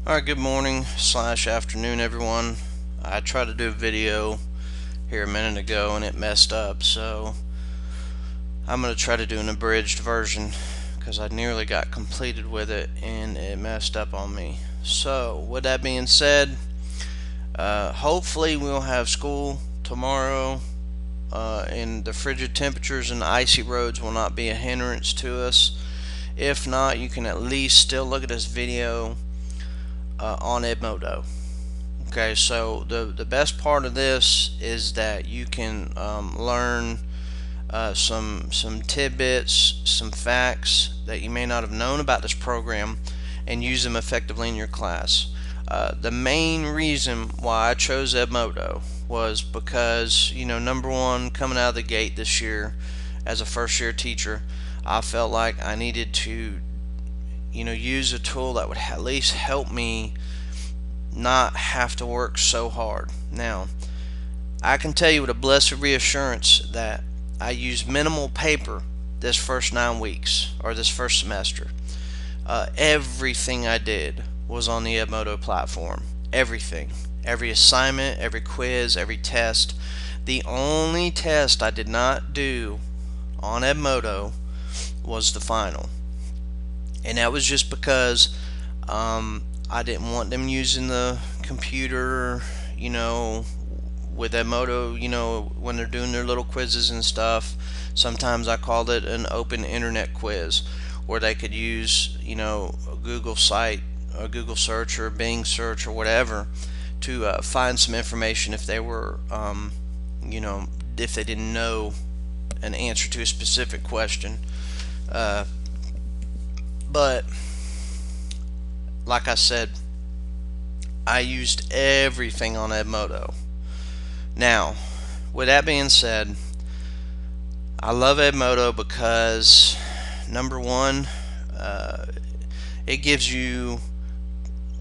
Alright, good morning slash afternoon everyone. I tried to do a video here a minute ago and it messed up, so I'm going to try to do an abridged version because I nearly got completed with it and it messed up on me. So with that being said, hopefully we'll have school tomorrow and the frigid temperatures and the icy roads will not be a hindrance to us. If not, you can at least still look at this video on Edmodo. Okay, so the best part of this is that you can learn some tidbits, some facts that you may not have known about this program, and use them effectively in your class. The main reason why I chose Edmodo was because, number one, coming out of the gate this year as a first year teacher, I felt like I needed to use a tool that would at least help me not have to work so hard. Now, I can tell you with a blessed reassurance that I used minimal paper this first 9 weeks, or this first semester. Everything I did was on the Edmodo platform. Everything. Every assignment, every quiz, every test. The only test I did not do on Edmodo was the final. And that was just because I didn't want them using the computer, with Edmodo, when they're doing their little quizzes and stuff. Sometimes I called it an open internet quiz where they could use, a Google site, a Google search or a Bing search or whatever to find some information if they were, if they didn't know an answer to a specific question. But like I said, I used everything on Edmodo. Now, with that being said, I love Edmodo because, number one, it gives you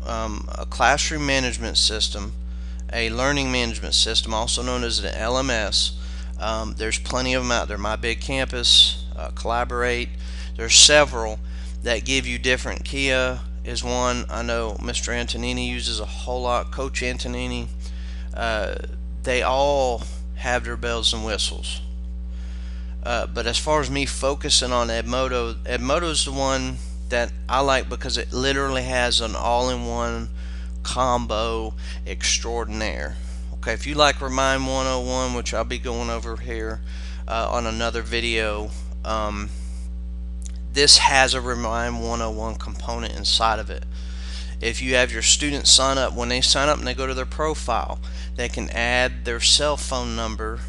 a classroom management system, a learning management system, also known as an LMS. There's plenty of them out there. My Big Campus, Collaborate. There's several that give you different. Kia is one. I know Mr. Antonini uses a whole lot. Coach Antonini. They all have their bells and whistles. But as far as me focusing on Edmodo, Edmodo is the one that I like because it literally has an all-in-one combo extraordinaire. Okay, if you like Remind 101, which I'll be going over here on another video, this has a Remind 101 component inside of it. If you have your students sign up, when they sign up and they go to their profile, they can add their cell phone number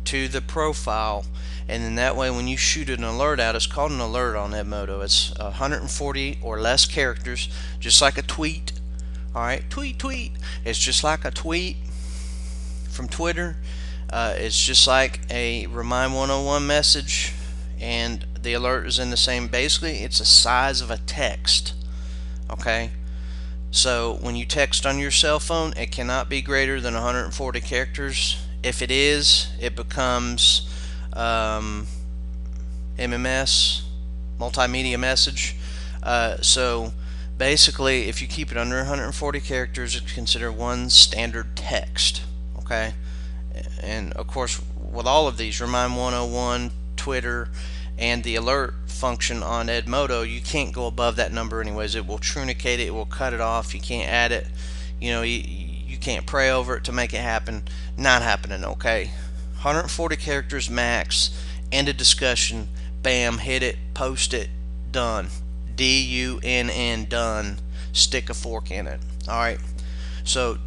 to the profile, and then that way when you shoot an alert out, it's called an alert on Edmodo. It's 140 or less characters, just like a tweet. Alright, tweet. It's just like a tweet from Twitter. It's just like a Remind 101 message, and the alert is in the same. Basically, it's the size of a text. Okay, so when you text on your cell phone, it cannot be greater than 140 characters. If it is, it becomes MMS, multimedia message. So basically, if you keep it under 140 characters, it's considered one standard text. Okay, and of course, with all of these, Remind 101, Twitter, and the alert function on Edmodo, you can't go above that number anyways. It will truncate it, it will cut it off. You can't add it. You can't pray over it to make it happen. Not happening. Okay, 140 characters max. End of discussion. Bam, hit it, post it, done. DUNN, done. Stick a fork in it. All right. So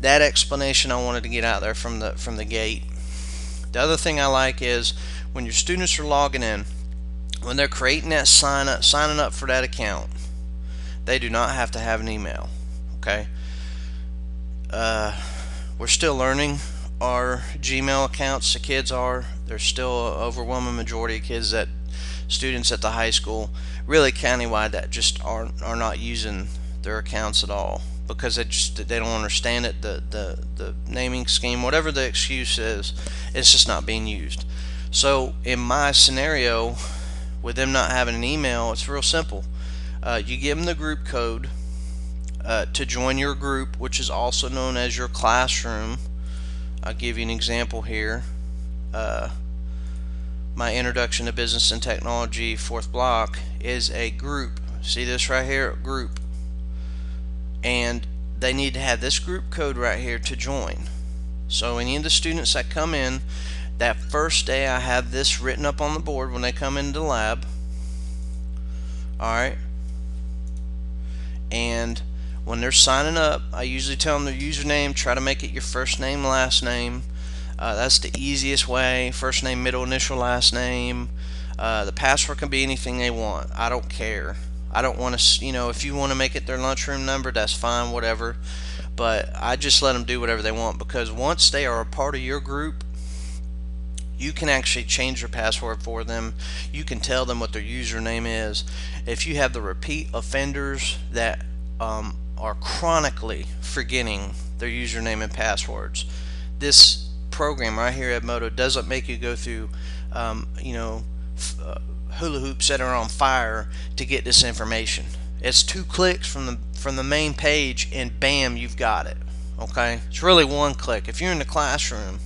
that explanation I wanted to get out there from the gate. The other thing I like is when your students are logging in, when they're creating that signing up for that account, they do not have to have an email. Okay, we're still learning our Gmail accounts. The kids are. There's still an overwhelming majority of kids, that students at the high school, really countywide, that just are not using their accounts at all because they don't understand it. The naming scheme, whatever the excuse is, it's just not being used. So in my scenario, with them not having an email, it's real simple. You give them the group code. to join your group, which is also known as your classroom. I'll give you an example here. My Introduction to Business and Technology 4th block is a group. See this right here? Group. And they need to have this group code right here to join. So any of the students that come in, that first day I have this written up on the board when they come into the lab. Alright. And when they're signing up, I usually tell them their username. Try to make it your first name, last name. That's the easiest way. First name, middle initial, last name. The password can be anything they want. I don't care. I don't want to, if you want to make it their lunchroom number, that's fine, whatever. But I just let them do whatever they want, because once they are a part of your group, you can actually change their password for them. You can tell them what their username is. If you have the repeat offenders that are chronically forgetting their username and passwords, this program right here at Edmodo doesn't make you go through hula hoops that are on fire to get this information. It's 2 clicks from the main page, and bam, you've got it. Okay, it's really 1 click. If you're in the classroom,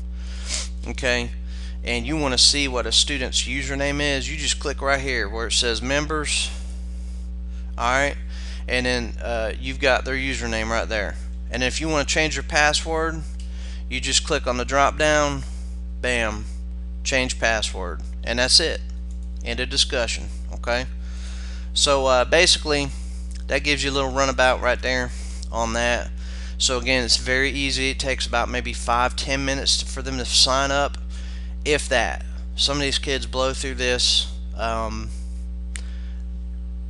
okay, and you want to see what a student's username is, you just click right here where it says members. Alright, and then you've got their username right there. And if you want to change your password, you just click on the drop down, bam, change password, and that's it. End of discussion. Okay, so basically that gives you a little runabout right there on that. So again, it's very easy. It takes about maybe 5-10 minutes for them to sign up, if that. Some of these kids blow through this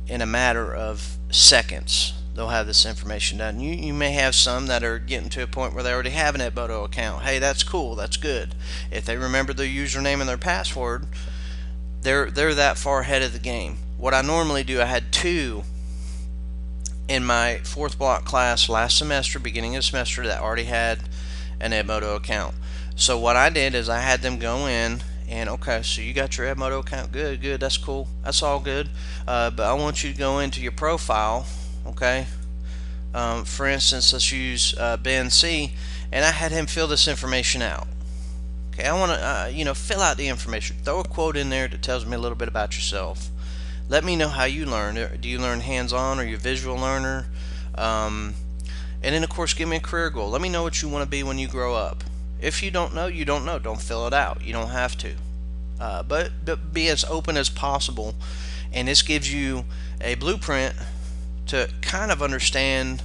in a matter of seconds. They'll have this information done. You may have some that are getting to a point where they already have an Edmodo account. Hey, that's cool, that's good. If they remember their username and their password, they're that far ahead of the game. What I normally do, I had 2 in my 4th block class last semester, beginning of the semester, that already had an Edmodo account. So what I did is I had them go in and, okay, so you got your Edmodo account, good, that's cool, that's all good, but I want you to go into your profile. Okay, for instance, let's use Ben C, and I had him fill this information out. Okay, I want to fill out the information, throw a quote in there that tells me a little bit about yourself. Let me know how you learn. Do you learn hands-on, or you a visual learner? And then of course give me a career goal. Let me know what you want to be when you grow up. If you don't know, you don't know. Don't fill it out. You don't have to. But be as open as possible, and this gives you a blueprint to kind of understand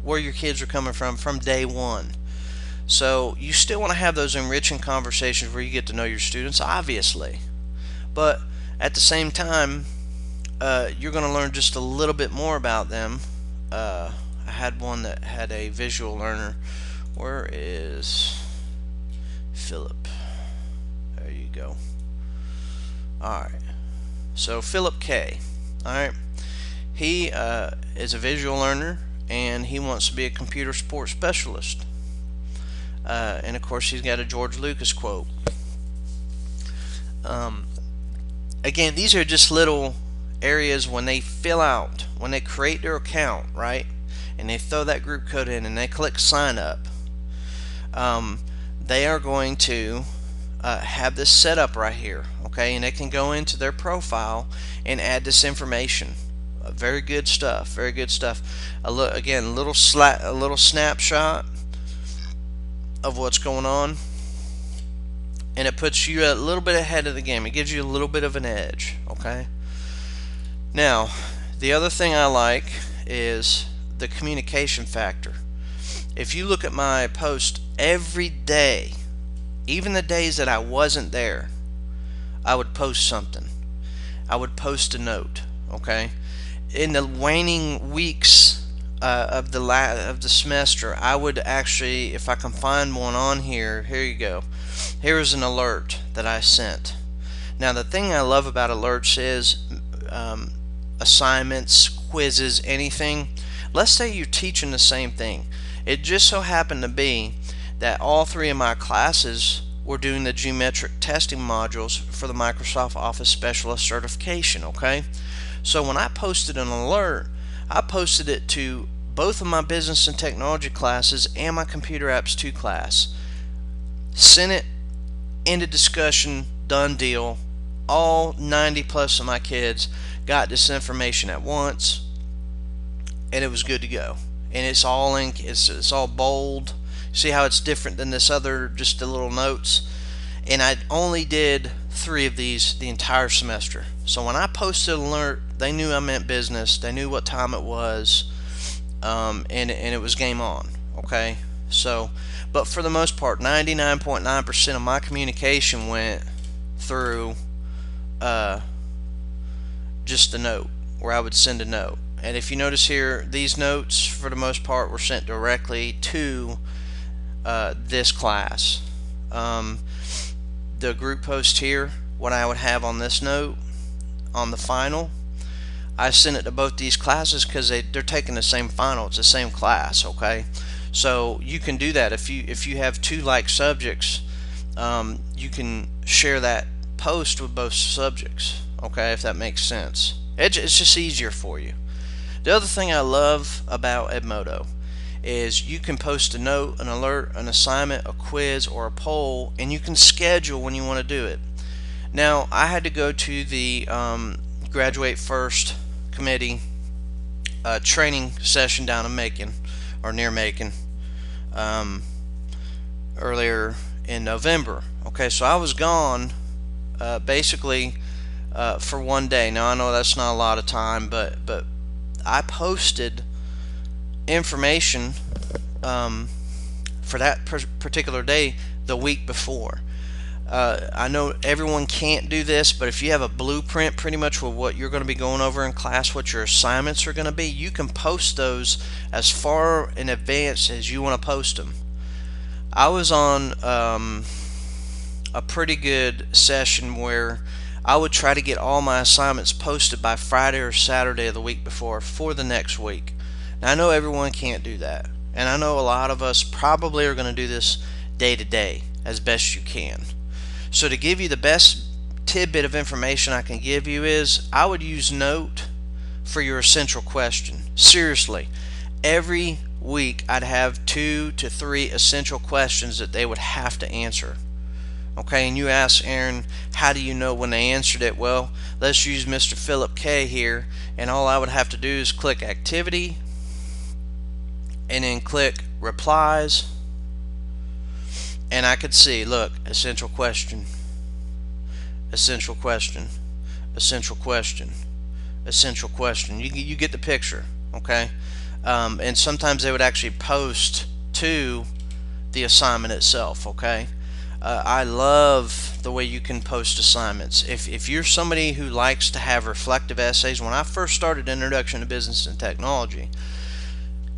where your kids are coming from day one. So you still want to have those enriching conversations where you get to know your students, obviously, but at the same time you're going to learn just a little bit more about them. I had one that had a visual learner. Where is Philip? There you go. Alright, so Philip K. Alright, he is a visual learner, and he wants to be a computer support specialist. And of course he's got a George Lucas quote. Again, these are just little areas when they fill out, when they create their account, right, and they throw that group code in and they click sign up, they are going to have this set up right here, okay, and they can go into their profile and add this information. Very good stuff, very good stuff. Again, a little snapshot of what's going on, and it puts you a little bit ahead of the game. It gives you a little bit of an edge. Okay, now the other thing I like is the communication factor. If you look at my post every day, even the days that I wasn't there, I would post something. I would post a note. Okay, in the waning weeks of the semester, I would actually, if I can find one on here, here you go. Here's an alert that I sent. Now the thing I love about alerts is assignments, quizzes, anything. Let's say you're teaching the same thing. It just so happened to be that all 3 of my classes were doing the geometric testing modules for the Microsoft Office Specialist certification. Okay, so when I posted an alert, I posted it to both of my business and technology classes and my computer apps 2 class. Sent it, end of discussion, done deal. All 90 plus of my kids got this information at once, and it was good to go. And it's all it's all bold. See how it's different than this other, just the little notes. And I only did 3 of these the entire semester. So when I posted an alert, they knew I meant business. They knew what time it was, and it was game on. Okay, so but for the most part, 99.9% of my communication went through just a note, where I would send a note. And if you notice here, these notes for the most part were sent directly to this class. The group post here, what I would have on this note on the final, I sent it to both these classes because they're taking the same final. It's the same class. Okay, so you can do that if you have 2 like subjects. You can share that post with both subjects. Okay, if that makes sense. It's just easier for you. The other thing I love about Edmodo is you can post a note, an alert, an assignment, a quiz, or a poll, and you can schedule when you want to do it. Now, I had to go to the Graduate First Committee training session down in Macon, or near Macon, earlier in November. Okay, so I was gone basically for 1 day. Now, I know that's not a lot of time, but I posted information for that particular day the week before. I know everyone can't do this, but if you have a blueprint pretty much with what you're going to be going over in class, what your assignments are going to be, you can post those as far in advance as you want to post them. I was on a pretty good session where I would try to get all my assignments posted by Friday or Saturday of the week before for the next week. Now, I know everyone can't do that, and I know a lot of us probably are going to do this day to day as best you can. So to give you the best tidbit of information I can give you is I would use Note for your essential question. Seriously, every week I'd have 2 to 3 essential questions that they would have to answer. Okay, and you ask Aaron, how do you know when they answered it? Well, let's use Mr. Philip K here, and all I would have to do is click activity and then click replies, and I could see, look, essential question, essential question, essential question, essential question. You get the picture. Okay, and sometimes they would actually post to the assignment itself. Okay, I love the way you can post assignments. If you're somebody who likes to have reflective essays, when I first started Introduction to Business and Technology,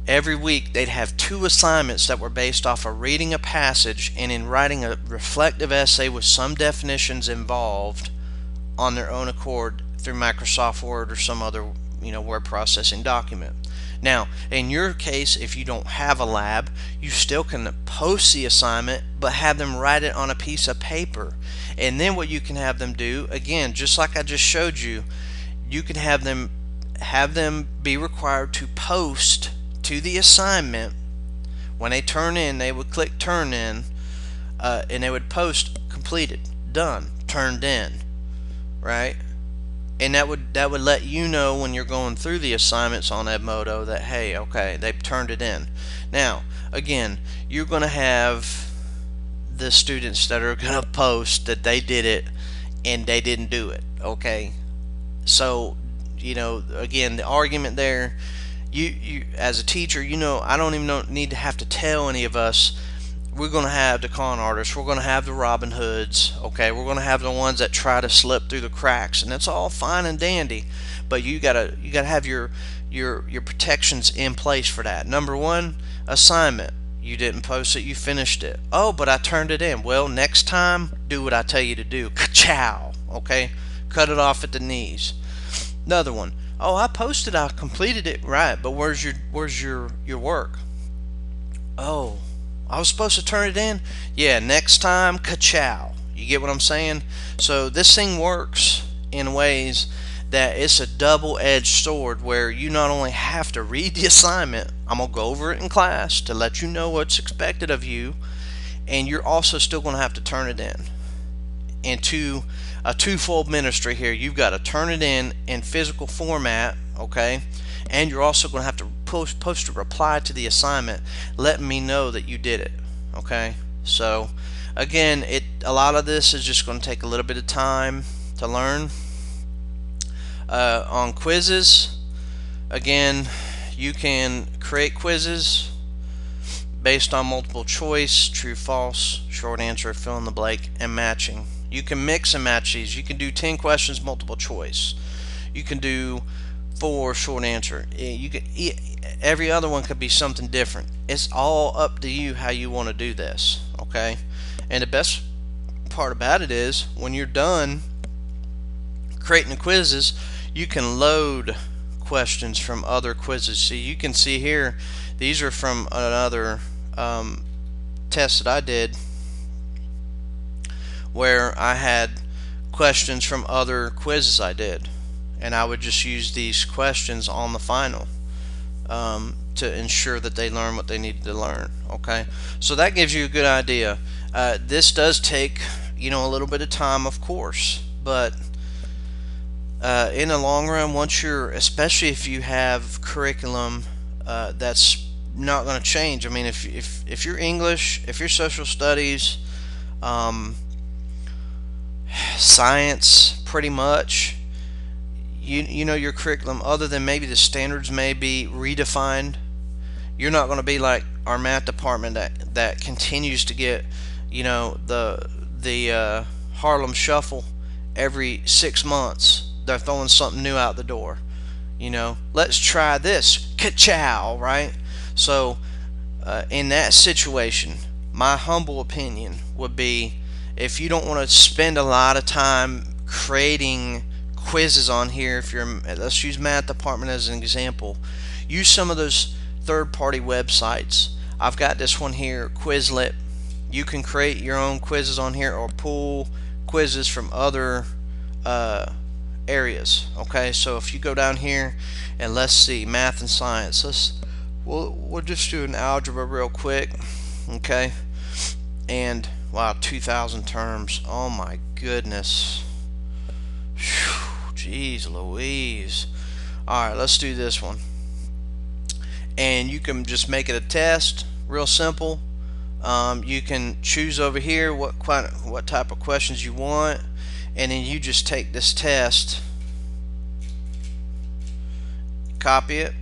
every week they'd have 2 assignments that were based off of reading a passage and in writing a reflective essay with some definitions involved on their own accord through Microsoft Word or some other word processing document. Now, in your case, if you don't have a lab, you still can post the assignment but have them write it on a piece of paper. And then what you can have them do, again, just like I just showed you, you can have them be required to post to the assignment. When they turn in, they would click turn in, and they would post completed, done, turned in, right? And that would let you know when you're going through the assignments on Edmodo that, hey, okay, they've turned it in. Now, again, you're going to have the students that are going to post that they did it and they didn't do it. Okay, so again, the argument there, you as a teacher, I don't even need to have to tell any of us. We're going to have the con artists, we're going to have the Robin Hoods, okay, we're going to have the ones that try to slip through the cracks, and that's all fine and dandy, but you gotta have your protections in place for that. Number 1, assignment. You didn't post it, you finished it. Oh, but I turned it in. Well, next time, do what I tell you to do. Ka-chow, okay? Cut it off at the knees. Another one. Oh, I posted, I completed it, right, but where's your work? Oh, I was supposed to turn it in? Yeah, next time, ka-chow. You get what I'm saying? So this thing works in ways that it's a double-edged sword where you not only have to read the assignment, I'm going to go over it in class to let you know what's expected of you, and you're also still going to have to turn it in. Into a twofold ministry here. You've got to turn it in physical format, okay? And you're also going to have to post a reply to the assignment letting me know that you did it, okay? So again, a lot of this is just going to take a little bit of time to learn. On quizzes, again, you can create quizzes based on multiple choice, true, false, short answer, fill in the blank, and matching. You can mix and match these. You can do 10 questions multiple choice. You can do 4 short answer. Every other one could be something different. It's all up to you how you want to do this, okay? And the best part about it is when you're done creating the quizzes, you can load questions from other quizzes. See, you can see here, these are from another test that I did where I had questions from other quizzes I did, and I would just use these questions on the final to ensure that they learn what they needed to learn. Okay, so that gives you a good idea. This does take, you know, a little bit of time, of course, but in the long run, once you're, especially if you have curriculum that's not going to change. I mean, if you're English, if you're social studies, science, pretty much, you know your curriculum, other than maybe the standards may be redefined. You're not going to be like our math department that continues to get, you know, the Harlem Shuffle every 6 months. They're throwing something new out the door. You know, let's try this. Ka-chow, right? So in that situation, my humble opinion would be, if you don't want to spend a lot of time creating quizzes on here, if you're, let's use math department as an example, use some of those third-party websites. I've got this one here, Quizlet. You can create your own quizzes on here or pull quizzes from other areas. Okay, so if you go down here and let's see, math and science, we'll just do an algebra real quick. Okay, and wow, 2,000 terms. Oh my goodness. Jeez Louise. Alright, let's do this one. And you can just make it a test, real simple. You can choose over here what type of questions you want, and then you just take this test, copy it,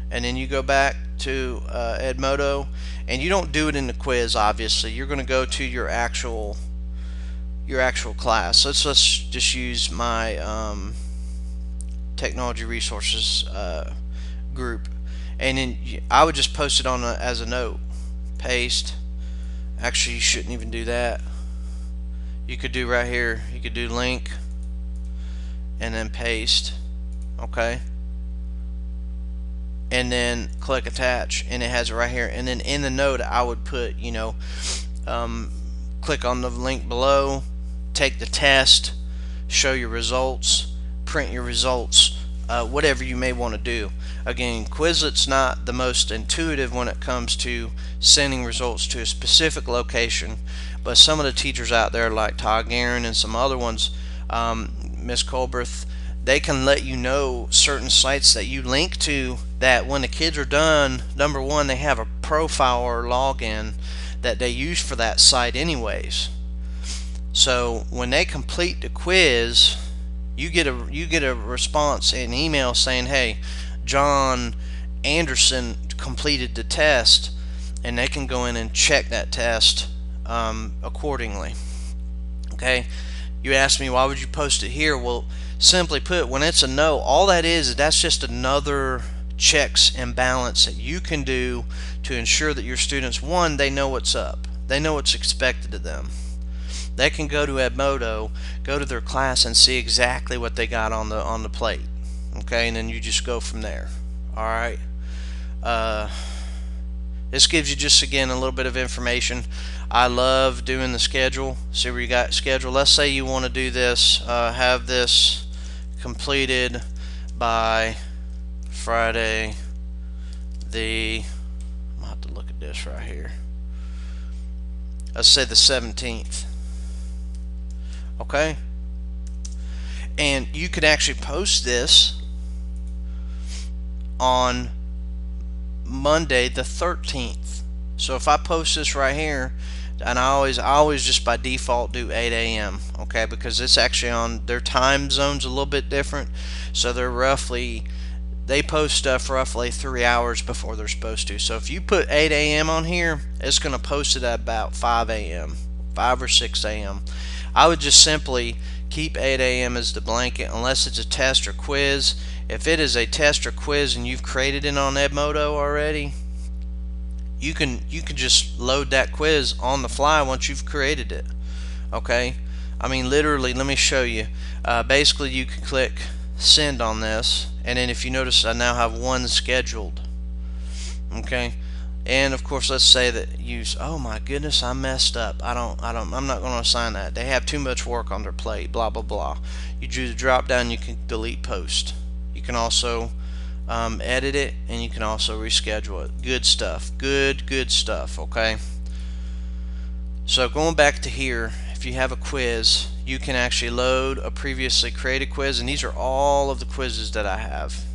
and then you go back to Edmodo, and you don't do it in the quiz. Obviously, you're going to go to your actual class. So let's just use my technology resources group, and then I would just post it on as a note, paste. Actually, you shouldn't even do that. You could do right here, you could do link and then paste. Okay, and then click attach, and it has it right here. And then in the note I would put, you know, click on the link below, take the test, show your results, print your results, whatever you may want to do. Again, Quizlet's not the most intuitive when it comes to sending results to a specific location, but some of the teachers out there like Todd Guerin and some other ones, Miss Colberth, they can let you know certain sites that you link to, that when the kids are done, number one, they have a profile or login that they use for that site anyways. So when they complete the quiz, you get a response, an email saying, hey, John Anderson completed the test, and they can go in and check that test accordingly. Okay, you asked me, why would you post it here? Well, simply put, when it's a no, all that is that's just another checks and balance that you can do to ensure that your students, one, they know what's up, they know what's expected of them. They can go to Edmodo, go to their class, and see exactly what they got on the plate. Okay, and then you just go from there. All right. This gives you just again a little bit of information. I love doing the schedule. See where you got schedule. Let's say you want to do this, have this completed by Friday the, I'm gonna have to look at this right here. Let's say the 17th. Okay, and you could actually post this on Monday the 13th. So if I post this right here, and I always just by default do 8 a.m. okay, because it's actually on their time zones a little bit different, so they post stuff roughly 3 hours before they're supposed to. So if you put 8 a.m. on here, it's going to post it at about 5 a.m. 5 or 6 a.m. I would just simply keep 8 a.m. as the blanket unless it's a test or quiz. If it is a test or quiz and you've created it on Edmodo already, you can just load that quiz on the fly once you've created it. Okay, I mean literally, let me show you. Basically you can click send on this, and then if you notice I now have one scheduled. Okay, and of course let's say that oh my goodness, I messed up, I'm not going to assign that, they have too much work on their plate, blah blah blah. You do the drop down, you can delete post, you can also edit it, and you can also reschedule it. Good stuff, good stuff. Okay, so going back to here, if you have a quiz, you can actually load a previously created quiz, and these are all of the quizzes that I have.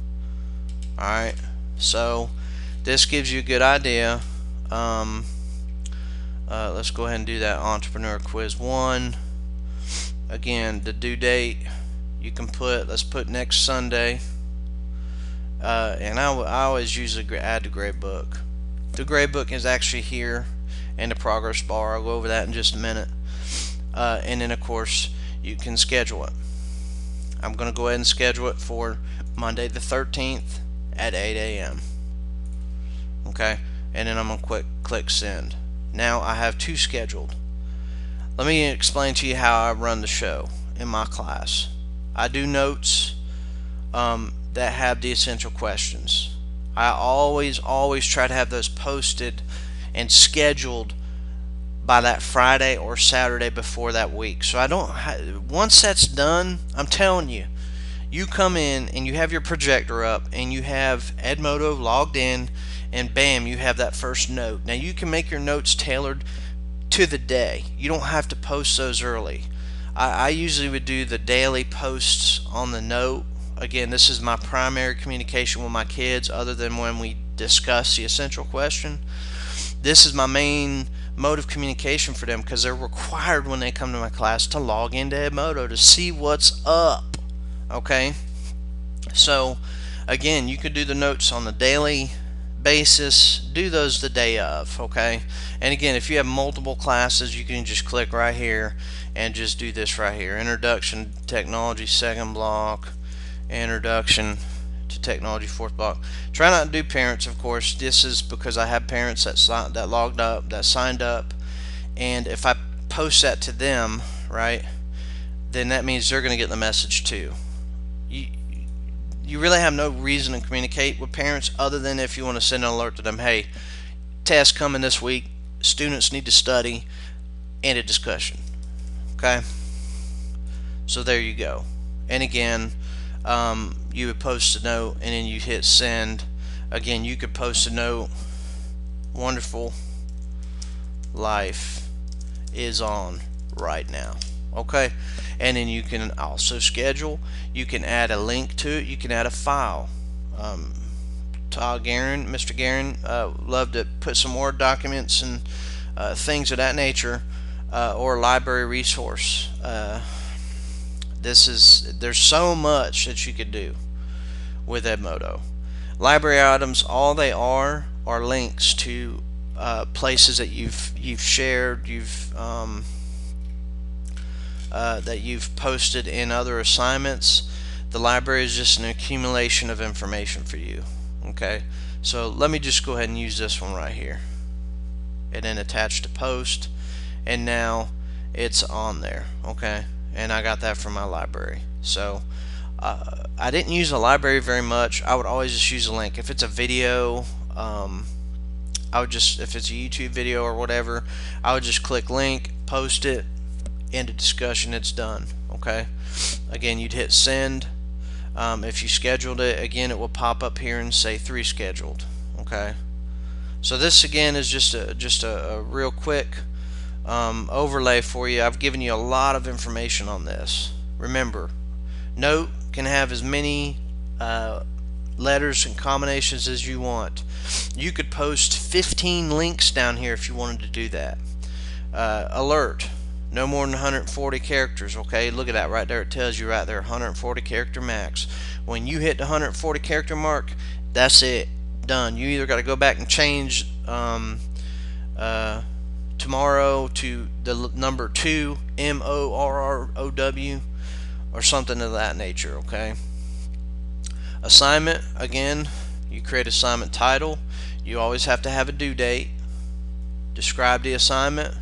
Alright, so this gives you a good idea. Let's go ahead and do that entrepreneur quiz 1. Again, the due date you can put, let's put next Sunday, and I always usually add the grade book. The grade book is actually here in the progress bar. I'll go over that in just a minute. And then of course you can schedule it. I'm going to go ahead and schedule it for Monday the 13th at 8 a.m. Okay, and then I'm going to click send. Now I have 2 scheduled. Let me explain to you how I run the show in my class. I do notes that have the essential questions. I always try to have those posted and scheduled by that Friday or Saturday before that week. So I don't, once that's done, I'm telling you, you come in and you have your projector up and you have Edmodo logged in, and bam, you have that first note. Now you can make your notes tailored to the day. You don't have to post those early. I usually would do the daily posts on the note. Again, this is my primary communication with my kids other than when we discuss the essential question. This is my main mode of communication for them because they're required when they come to my class to log into Edmodo to see what's up. Okay, so again, you could do the notes on the daily basis, do those the day of. Okay, and again, if you have multiple classes, you can just click right here and just do this right here. Introduction to Technology, second block. Introduction to Technology, fourth block. Try not to do parents, of course. This is because I have parents that logged up, that signed up, and if I post that to them, right, then that means they're going to get the message too. You really have no reason to communicate with parents other than if you want to send an alert to them, hey, test coming this week, students need to study, and a discussion. Okay, so there you go. And again, you would post a note and then you hit send. Again, you could post a note, wonderful life is on right now. Okay, and then you can also schedule, you can add a link to it, you can add a file. Todd Guerin, Mr. Guerin, love to put some Word documents and things of that nature, or a library resource. There's so much that you could do with Edmodo. Library items, all they are links to places that you've shared, that you've posted in other assignments. The library is just an accumulation of information for you. Okay, so let me just go ahead and use this one right here, and then attach to post, and now it's on there. Okay, and I got that from my library. So I didn't use a library very much. I would always just use a link. If it's a video, I would just, if it's a YouTube video or whatever, I would just click link, post it, end of discussion, it's done. Okay, again, you'd hit send. If you scheduled it, again, it will pop up here and say 3 scheduled. Okay, so this again is just a real quick overlay for you. I've given you a lot of information on this. Remember, Note can have as many letters and combinations as you want. You could post 15 links down here if you wanted to do that. Alert, no more than 140 characters. Okay, look at that right there. It tells you right there 140 character max. When you hit the 140 character mark, that's it, done. You either got to go back and change tomorrow to the number 2, MORROW, or something of that nature. Okay, assignment, again, you create assignment title. You always have to have a due date. Describe the assignment.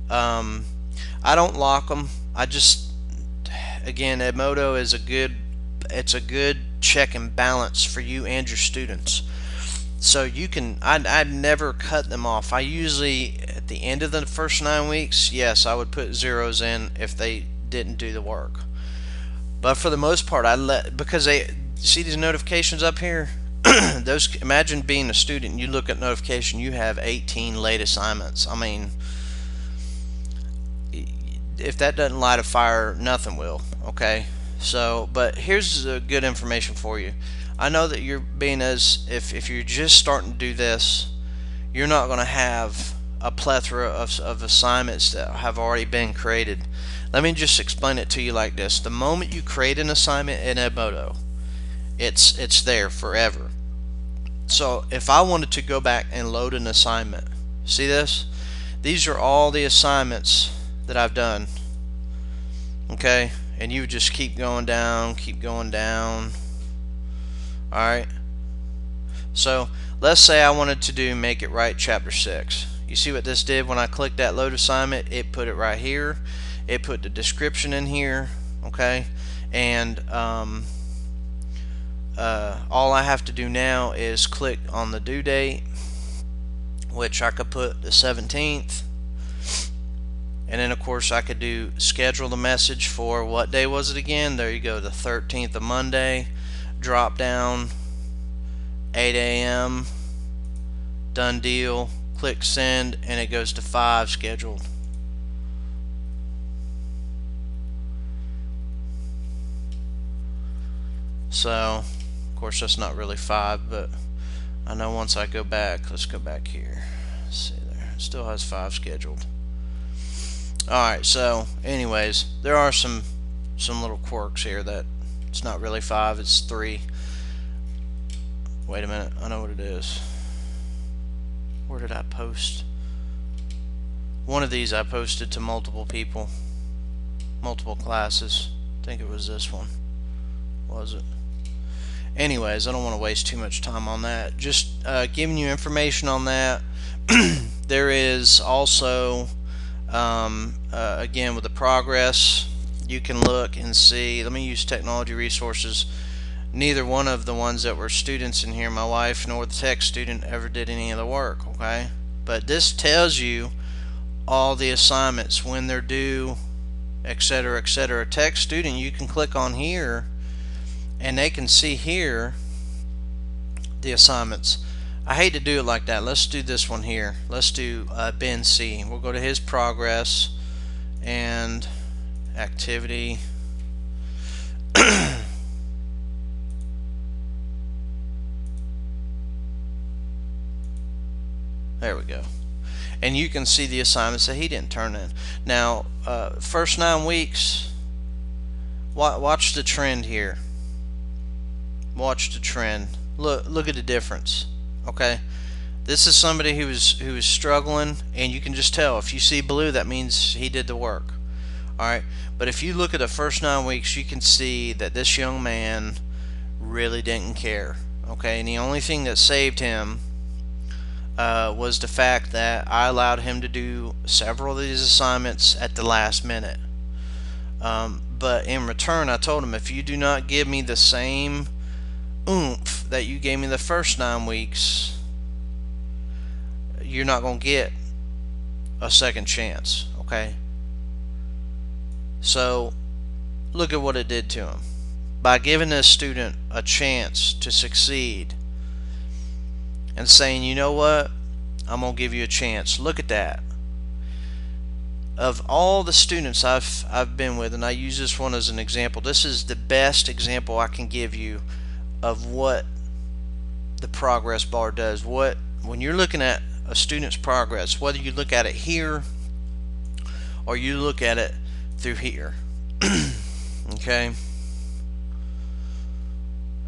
I don't lock them. I just, again, Edmodo is it's a good check and balance for you and your students. So you can, I'd never cut them off. I usually, at the end of the first 9 weeks, yes, I would put zeros in if they didn't do the work. But for the most part, because they see these notifications up here. Those, imagine being a student and you look at notification, you have 18 late assignments. I mean, if that doesn't light a fire, nothing will. Okay, so but here's the good information for you. I know that you're being if you're just starting to do this, you're not going to have a plethora of assignments that have already been created. Let me just explain it to you like this. The moment you create an assignment in Edmodo, it's there forever. So if I wanted to go back and load an assignment, see this? These are all the assignments that I've done. Okay, and you would just keep going down, keep going down. Alright, so let's say I wanted to do Make It Right Chapter 6. You see what this did when I clicked that load assignment? It put it right here. It put the description in here. Okay, and all I have to do now is click on the due date, which I could put the 17th, and then of course I could do schedule the message for what day was it again. There you go, the 13th of Monday. Drop down, 8 a.m. done deal, click send, and it goes to 5 scheduled. So of course that's not really 5, but I know once I go back, let's go back here, let's see there, it still has 5 scheduled. Alright, so anyways, there are some little quirks here that it's not really 5, it's 3. Wait a minute, I know what it is. Where did I post? One of these I posted to multiple people, multiple classes. I think it was this one. Was it? Anyways, I don't want to waste too much time on that. Just giving you information on that. There is also, again, with the progress, you can look and see. Let me use technology resources. Neither one of the ones that were students in here, my wife nor the tech student, ever did any of the work. Okay, but this tells you all the assignments, when they're due, etc., etc. Tech student, you can click on here and they can see here the assignments. I hate to do it like that. Let's do this one here. Let's do Ben C. We'll go to his progress and activity. There we go. And you can see the assignments that he didn't turn in. Now, first 9 weeks, watch the trend here. Watch the trend. Look at the difference. Okay, this is somebody who was struggling, and you can just tell. If you see blue, that means he did the work. Alright, but if you look at the first 9 weeks, you can see that this young man really didn't care. Okay, and the only thing that saved him was the fact that I allowed him to do several of these assignments at the last minute. But in return, I told him, if you do not give me the same oomph that you gave me the first 9 weeks, you're not going to get a second chance. Okay, so look at what it did to him. By giving this student a chance to succeed and saying, you know what, I'm going to give you a chance. Look at that. Of all the students I've been with, and I use this one as an example, this is the best example I can give you of what the progress bar does. When you're looking at a student's progress, whether you look at it here or you look at it through here, okay,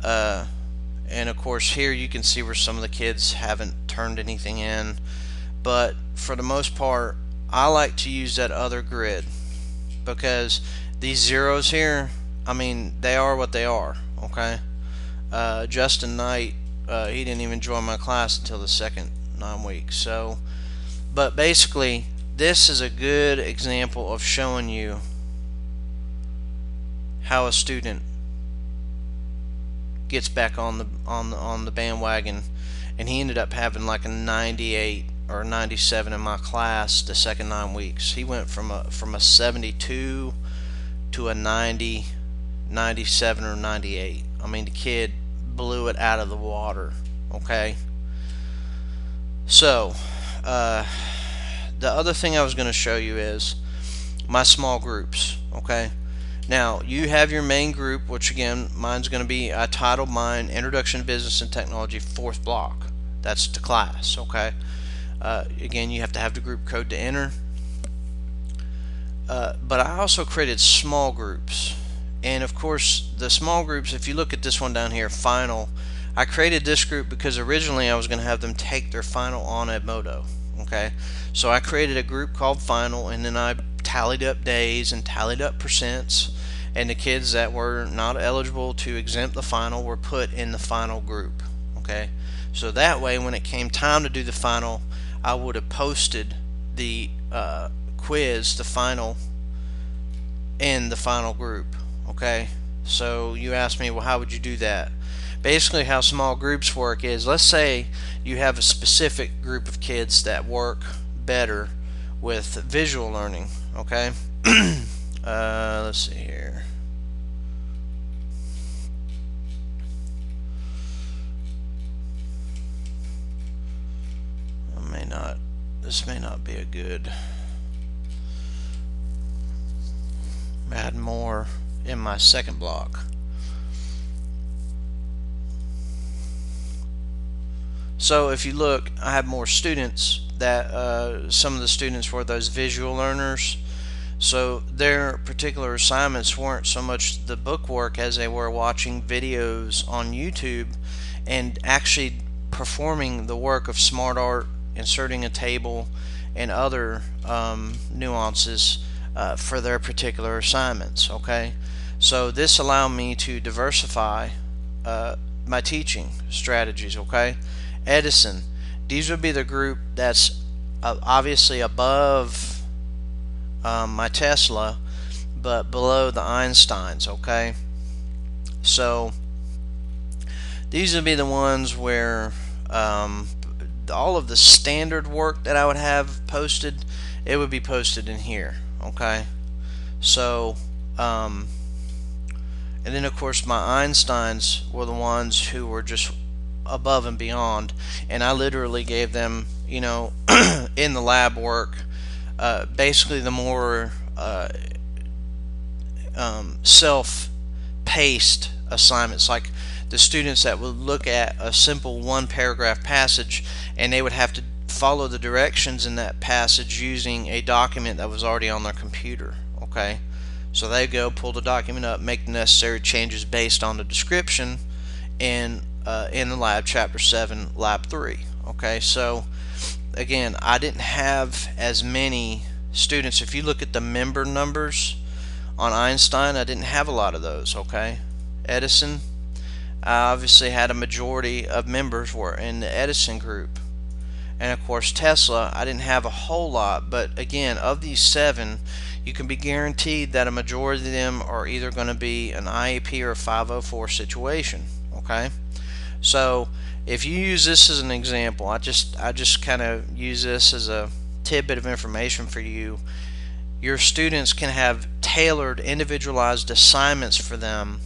and of course here you can see where some of the kids haven't turned anything in, but for the most part I like to use that other grid, because these zeros here, I mean, they are what they are. Okay, Justin Knight, he didn't even join my class until the second 9 weeks. So, but basically this is a good example of showing you how a student gets back on the bandwagon, and he ended up having like a 98 or 97 in my class the second 9 weeks. He went from a 72 to a 90, 97 or 98. I mean, the kid blew it out of the water. Okay, so the other thing I was going to show you is my small groups. Okay, now you have your main group, which again, mine's going to be, I titled mine Introduction to Business and Technology, 4th block. That's the class. Okay, again, you have to have the group code to enter, but I also created small groups. And of course the small groups, if you look at this one down here, final, I created this group because originally I was going to have them take their final on Edmodo. Okay, so I created a group called final, and then I tallied up days and tallied up percents, and the kids that were not eligible to exempt the final were put in the final group. Okay, so that way when it came time to do the final, I would have posted the quiz, the final, in the final group. Okay, so you asked me, well, how would you do that? Basically, how small groups work is, let's say you have a specific group of kids that work better with visual learning. Okay, let's see here. This may not be a good. Add more in my second block. So if you look, I have more students that some of the students were those visual learners, so their particular assignments weren't so much the book work as they were watching videos on YouTube and actually performing the work of smart art, inserting a table and other nuances for their particular assignments. Okay, so this allowed me to diversify my teaching strategies. Okay, Edison, these would be the group that's obviously above my Tesla but below the Einsteins. Okay, so these would be the ones where all of the standard work that I would have posted, it would be posted in here. Okay, so and then of course my Einsteins were the ones who were just above and beyond, and I literally gave them, you know, in the lab work, basically the more self-paced assignments, like the students that would look at a simple 1-paragraph passage and they would have to follow the directions in that passage using a document that was already on their computer. Okay, so they go pull the document up, make the necessary changes based on the description in the lab, chapter 7, lab 3. Okay, so again, I didn't have as many students. If you look at the member numbers on Einstein, I didn't have a lot of those. Okay, Edison, I obviously had a majority of members were in the Edison group. And of course Tesla, I didn't have a whole lot, but again, of these 7, you can be guaranteed that a majority of them are either going to be an IEP or a 504 situation. Okay, so if you use this as an example, I just kind of use this as a tidbit of information for you. Your students can have tailored, individualized assignments for them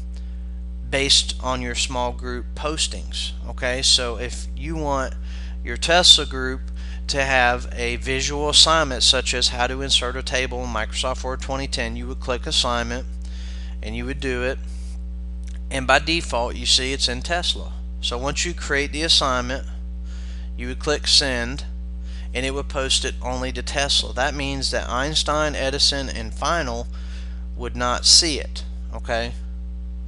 based on your small group postings. Okay, so if you want your Tesla group to have a visual assignment such as how to insert a table in Microsoft Word 2010, you would click assignment and you would do it, and by default you see it's in Tesla. So once you create the assignment, you would click send, and it would post it only to Tesla. That means that Einstein, Edison, and Final would not see it. Okay,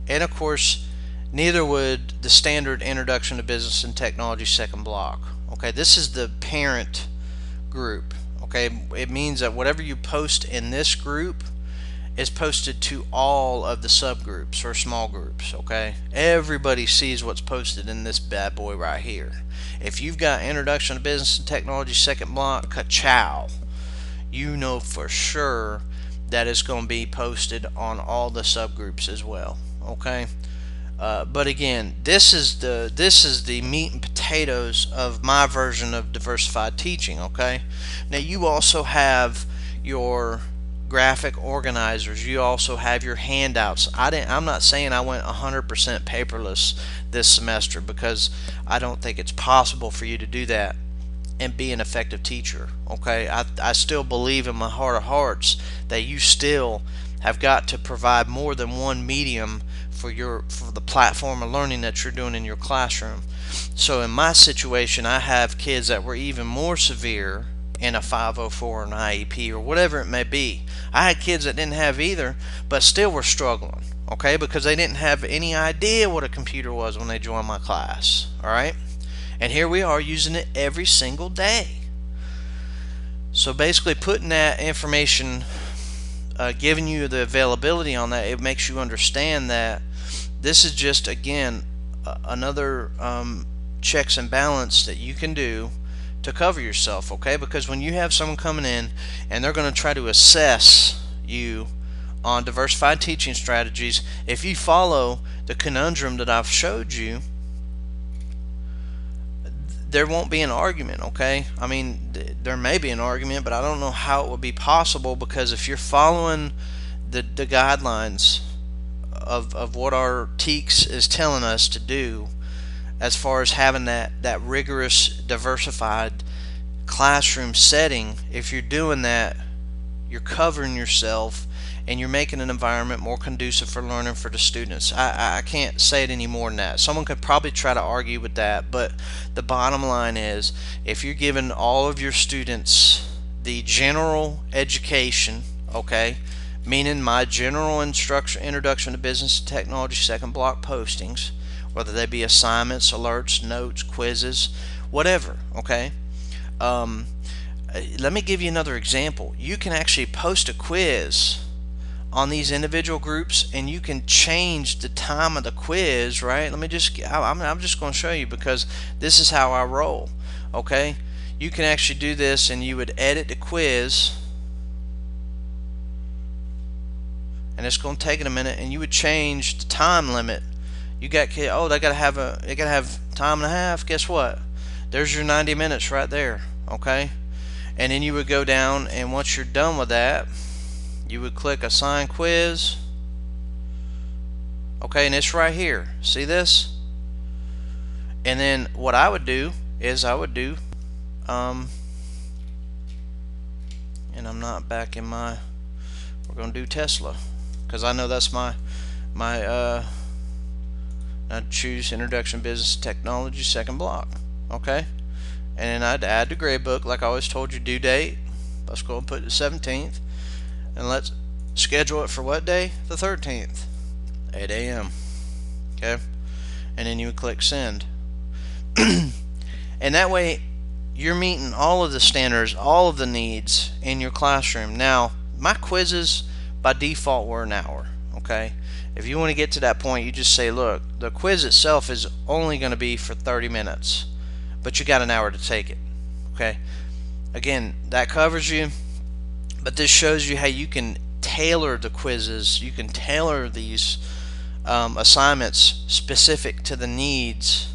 and of course neither would the standard Introduction to Business and Technology second block. Okay, this is the parent group. Okay, it means that whatever you post in this group is posted to all of the subgroups or small groups. Okay, everybody sees what's posted in this bad boy right here. If you've got Introduction to Business and Technology second block, ka-chow, you know for sure that it's going to be posted on all the subgroups as well. Okay, but again, this is the meat and potatoes of my version of diversified teaching. Okay, now you also have your graphic organizers. You also have your handouts. I'm not saying I went 100% paperless this semester, because I don't think it's possible for you to do that and be an effective teacher. Okay, I still believe in my heart of hearts that you still have got to provide more than one medium for the platform of learning that you're doing in your classroom. So in my situation, I have kids that were even more severe in a 504 or an IEP or whatever it may be. I had kids that didn't have either, but still were struggling. Okay, because they didn't have any idea what a computer was when they joined my class. Alright, and here we are using it every single day. So basically putting that information, giving you the availability on that, it makes you understand that this is just, again, another checks and balance that you can do to cover yourself. Okay, because when you have someone coming in and they're going to try to assess you on diversified teaching strategies, if you follow the conundrum that I've showed you, there won't be an argument. Okay, I mean, there may be an argument, but I don't know how it would be possible, because if you're following the guidelines of what our TEKS is telling us to do, as far as having that rigorous diversified classroom setting, if you're doing that, you're covering yourself and you're making an environment more conducive for learning for the students. I can't say it any more than that. Someone could probably try to argue with that, but the bottom line is, if you're giving all of your students the general education, okay, meaning my general Introduction to Business and Technology second block postings, whether they be assignments, alerts, notes, quizzes, whatever, okay? Let me give you another example. You can actually post a quiz on these individual groups, and you can change the time of the quiz, right? I'm just going to show you, because this is how I roll. Okay, you can actually do this, and you would edit the quiz, and it's going to take it a minute, and you would change the time limit. You got kids, oh, they gotta have time and a half. Guess what? There's your 90 minutes right there. Okay, and then you would go down, and once you're done with that, you would click assign quiz. Okay, and it's right here. See this? And then what I would do is and I'm not back in my, we're going to do Tesla, because I know that's my I'd choose Introduction Business Technology second block. Okay, and then I'd add the grade book like I always told you. Due date, let's go and put the 17th, and let's schedule it for what day? The 13th, 8 a.m. Okay, and then you would click send. And that way you're meeting all of the standards, all of the needs in your classroom. Now, my quizzes by default were an hour. Okay, if you want to get to that point, you just say, look, the quiz itself is only going to be for 30 minutes, but you got an hour to take it. Okay, again, that covers you, but this shows you how you can tailor the quizzes. You can tailor these assignments specific to the needs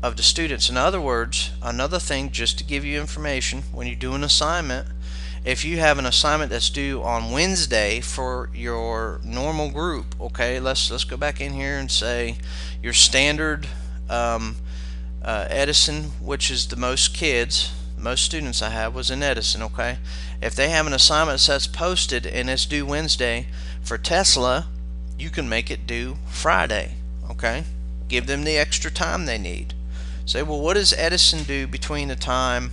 of the students. In other words, another thing, just to give you information, when you do an assignment, if you have an assignment that's due on Wednesday for your normal group, okay, let's go back in here and say your standard Edison, which is the most kids, most students I have was in Edison, okay? If they have an assignment that's posted and it's due Wednesday, for Tesla, you can make it due Friday, okay? Give them the extra time they need. Say, well, what does Edison do between the time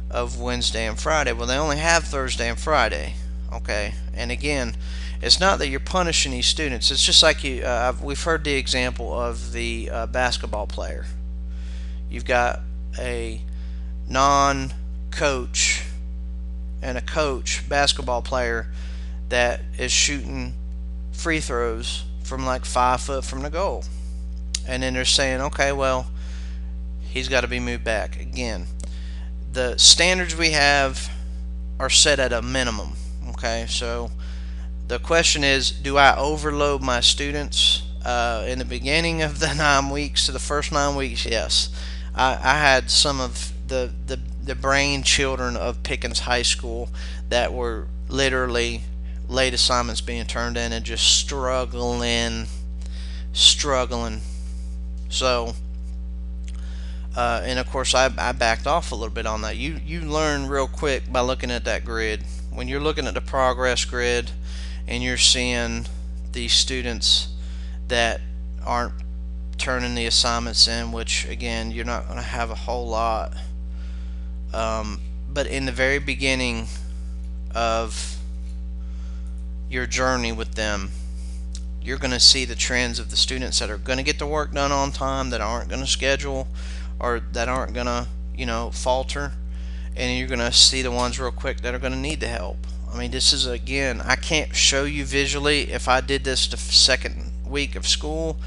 of Wednesday and Friday? Well, they only have Thursday and Friday, okay? And again, it's not that you're punishing these students. It's just like we've heard the example of the basketball player. You've got a non-coach and a coach basketball player that is shooting free throws from like 5 foot from the goal, and then they're saying, okay, well, he's got to be moved back. Again, the standards we have are set at a minimum, okay? So the question is, do I overload my students in the beginning of the 9 weeks to the first 9 weeks? Yes. I had some of the brain children of Pickens High School that were literally late assignments being turned in and just struggling. So and of course I backed off a little bit on that. You learn real quick by looking at that grid. When you're looking at the progress grid and you're seeing these students that aren't turning the assignments in, which again, you're not going to have a whole lot, but in the very beginning of your journey with them, you're going to see the trends of the students that are going to get the work done on time, that aren't going to schedule, or that aren't going to falter, and you're going to see the ones real quick that are going to need the help. I mean, this is, again, I can't show you visually. If I did this the second week of school,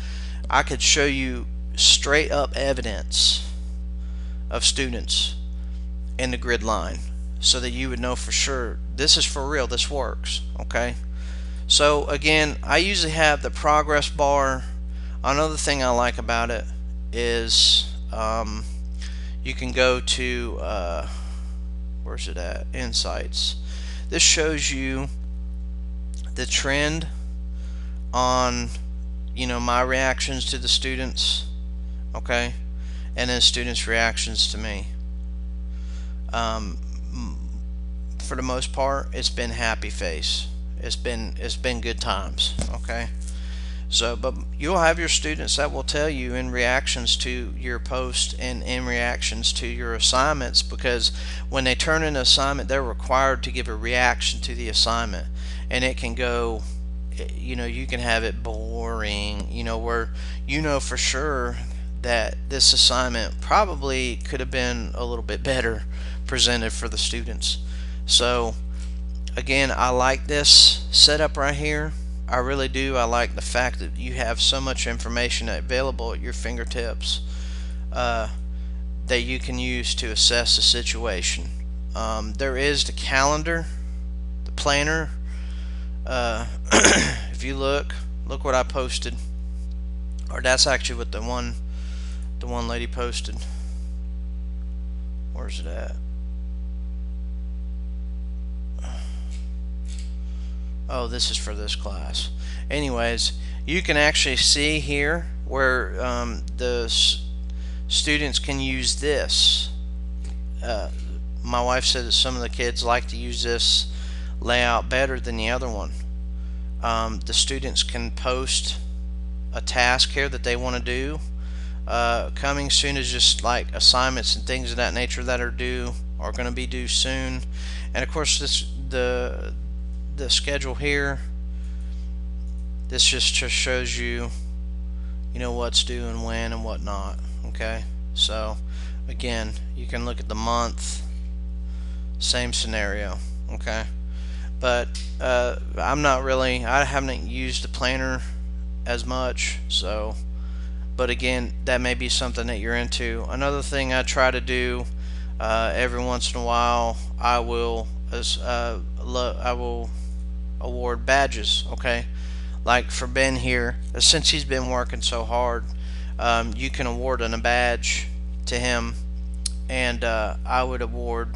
I could show you straight up evidence of students in the grid line so that you would know for sure this is for real, this works, okay? So again, I usually have the progress bar. Another thing I like about it is you can go to where's it at? Insights. This shows you the trend on my reactions to the students, okay, and then students' reactions to me. For the most part, it's been happy face. It's been good times, okay. So, but you'll have your students that will tell you in reactions to your post and in reactions to your assignments, because when they turn in an assignment, they're required to give a reaction to the assignment, and it can go, you can have it boring, where for sure that this assignment probably could have been a little bit better presented for the students. So again, I like this setup right here. I really do. I like the fact that you have so much information available at your fingertips that you can use to assess the situation. There is the calendar, the planner. If you look what I posted, or that's actually what the one lady posted. Where's it at? Oh, this is for this class. Anyways, you can actually see here where the students can use this. My wife said that some of the kids like to use this layout better than the other one. The students can post a task here that they want to do. Coming soon is just like assignments and things of that nature that are going to be due soon. And of course, the schedule here, this just shows you what's due and when and whatnot, okay. So again, you can look at the month, same scenario, okay. But I haven't used the planner as much, so, but again, that may be something that you're into. Another thing I try to do every once in a while, I will award badges, okay. Like for Ben here, since he's been working so hard, you can award him a badge to him, and I would award.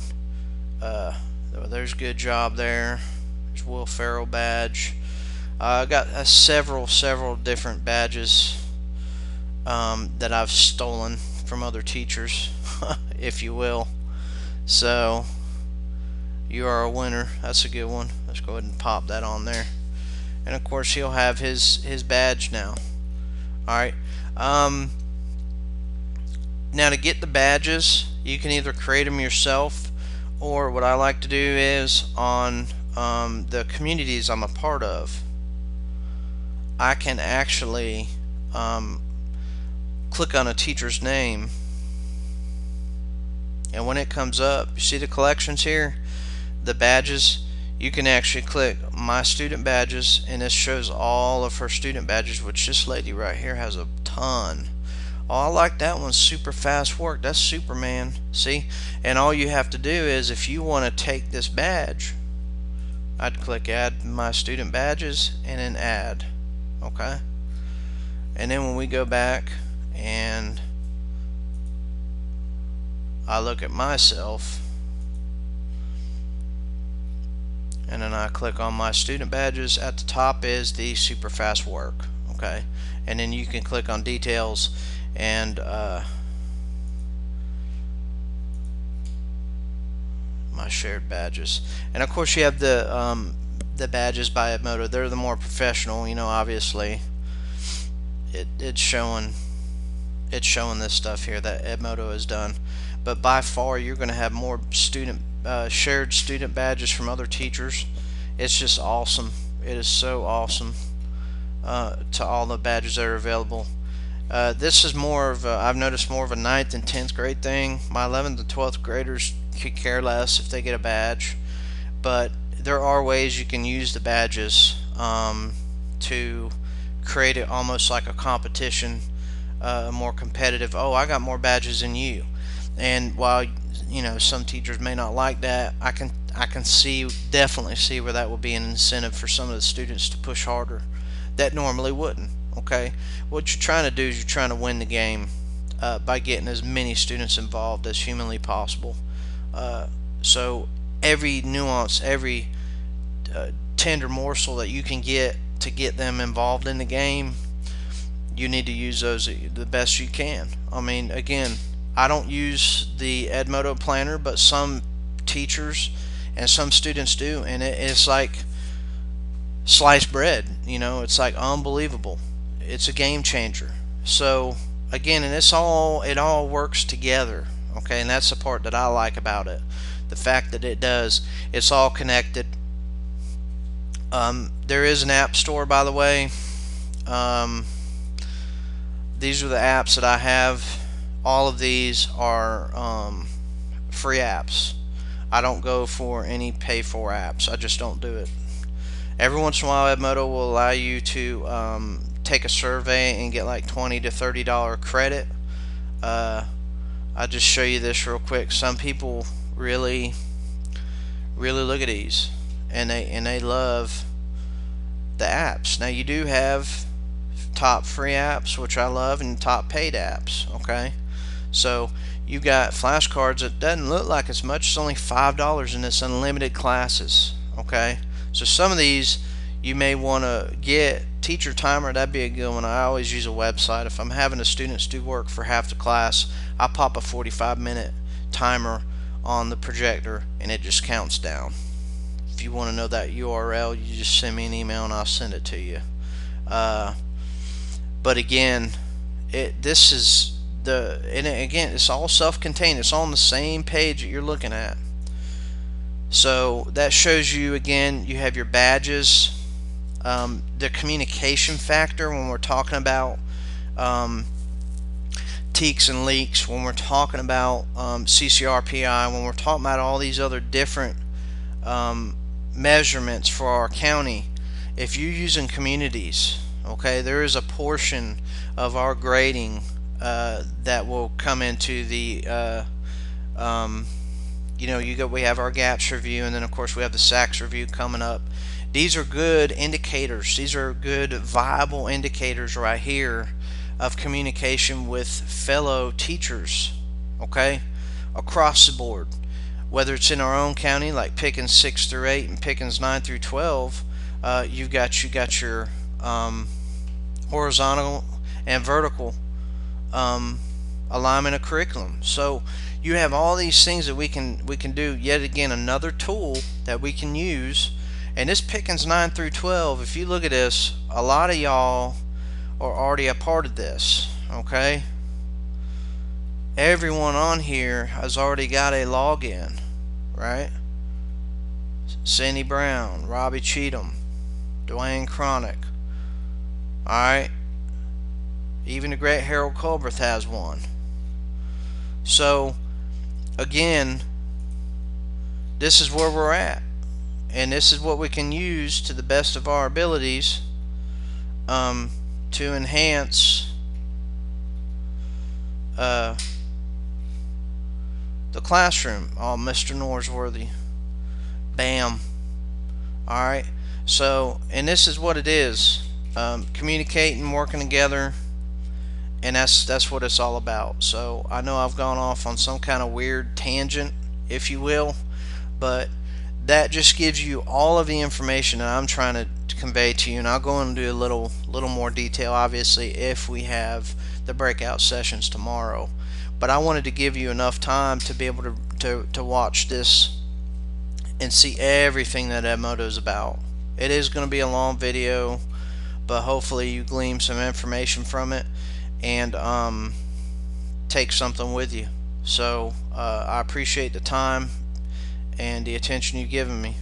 There's a good job there. There's Will Ferrell badge. I got several different badges that I've stolen from other teachers, if you will. So you are a winner. That's a good one. Let's go ahead and pop that on there. And of course he'll have his badge now. Alright. Now to get the badges, you can either create them yourself, or what I like to do is on the communities I'm a part of, I can actually click on a teacher's name, and when it comes up, you see the collections here, the badges, you can actually click my student badges, and this shows all of her student badges, which this lady right here has a ton. Oh, I like that one. Super fast work. That's Superman. See? And all you have to do is, if you want to take this badge, I'd click add my student badges and then add. Okay? And then when we go back and I look at myself, and then I click on my student badges, at the top is the super fast work. Okay? And then you can click on details and my shared badges, and of course you have the badges by Edmodo. They're the more professional, you know. Obviously it's showing this stuff here that Edmodo has done, but by far you're going to have more shared student badges from other teachers. It's just awesome. It is so awesome to all the badges that are available. This is more of I've noticed more of a 9th and 10th grade thing. My 11th and 12th graders could care less if they get a badge, but there are ways you can use the badges to create it almost like a competition, more competitive. Oh, I got more badges than you. And while you know some teachers may not like that, I can definitely see where that will be an incentive for some of the students to push harder that normally wouldn't. Okay, what you're trying to do is you're trying to win the game by getting as many students involved as humanly possible. So every nuance, every tender morsel that you can get to get them involved in the game, you need to use those the best you can. I mean, again, I don't use the Edmodo planner, but some teachers and some students do, and it's like sliced bread. You know, it's like unbelievable. It's a game changer. So again, and it all works together. Okay, and that's the part that I like about it, the fact that it's all connected. There is an app store, by the way. These are the apps that I have. All of these are free apps. I don't go for any pay for apps. I just don't do it. Every once in a while Edmodo will allow you to take a survey and get like $20 to $30 credit. I'll just show you this real quick. Some people really look at these, and they love the apps. Now you do have top free apps, which I love, and top paid apps. Okay, so you got flashcards. It doesn't look like it's much. It's only $5 in this unlimited classes. Okay, so some of these you may want to get. Teacher timer, that'd be a good one. I always use a website. If I'm having the students do work for half the class, I pop a 45-minute timer on the projector and it just counts down. If you want to know that URL, you just send me an email and I'll send it to you. But again, this is again, it's all self-contained. It's all on the same page that you're looking at. So that shows you, again, you have your badges. The communication factor when we're talking about teaks and leaks, when we're talking about CCRPI, when we're talking about all these other different measurements for our county. If you're using communities, okay, there is a portion of our grading that will come into the we have our gaps review, and then of course we have the SACS review coming up. These are good indicators. These are good viable indicators right here of communication with fellow teachers. okay, across the board. Whether it's in our own county, like Pickens 6 through 8 and Pickens 9 through 12, you got your horizontal and vertical alignment of curriculum. So you have all these things that we can do. Yet again, another tool that we can use. And this Pickens 9 through 12, if you look at this, a lot of y'all are already a part of this, okay? Everyone on here has already got a login, right? Cindy Brown, Robbie Cheatham, Dwayne Cronick, alright? Even the great Harold Culberth has one. So, again, this is where we're at. And this is what we can use to the best of our abilities to enhance the classroom. Oh, Mr. Norsworthy. Bam. Alright. So, and this is what it is. Communicating, working together, and that's what it's all about. So I know I've gone off on some kind of weird tangent, if you will, but that just gives you all of the information that I'm trying to convey to you, and I'll go into a little more detail, obviously, if we have the breakout sessions tomorrow. But I wanted to give you enough time to be able to watch this and see everything that Edmodo is about. It is going to be a long video, but hopefully you glean some information from it and take something with you. So I appreciate the time and the attention you've given me.